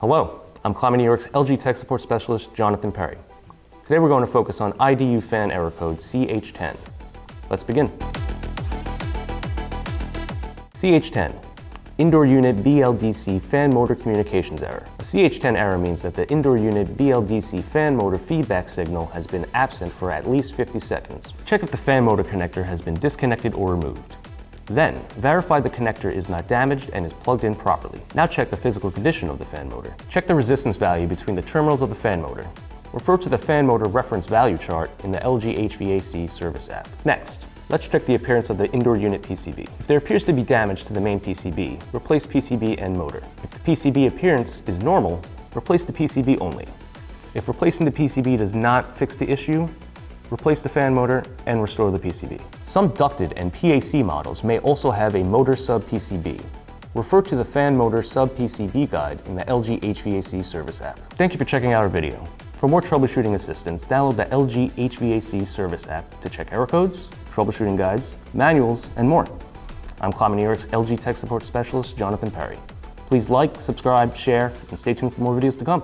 Hello, I'm Climate New York's LG Tech Support Specialist, Jonathan Perry. Today we're going to focus on IDU fan error code CH10. Let's begin. CH10, Indoor Unit BLDC Fan Motor Communications Error. A CH10 error means that the indoor unit BLDC fan motor feedback signal has been absent for at least 50 seconds. Check if the fan motor connector has been disconnected or removed. Then, verify the connector is not damaged and is plugged in properly. Now check the physical condition of the fan motor. Check the resistance value between the terminals of the fan motor. Refer to the fan motor reference value chart in the LG HVAC service app. Next, let's check the appearance of the indoor unit PCB. If there appears to be damage to the main PCB, replace PCB and motor. If the PCB appearance is normal, replace the PCB only. If replacing the PCB does not fix the issue, replace the fan motor and restore the PCB. Some ducted and PAC models may also have a motor sub-PCB. Refer to the fan motor sub-PCB guide in the LG HVAC service app. Thank you for checking out our video. For more troubleshooting assistance, download the LG HVAC service app to check error codes, troubleshooting guides, manuals, and more. I'm Climate New York's LG Tech Support Specialist, Jonathan Perry. Please like, subscribe, share, and stay tuned for more videos to come.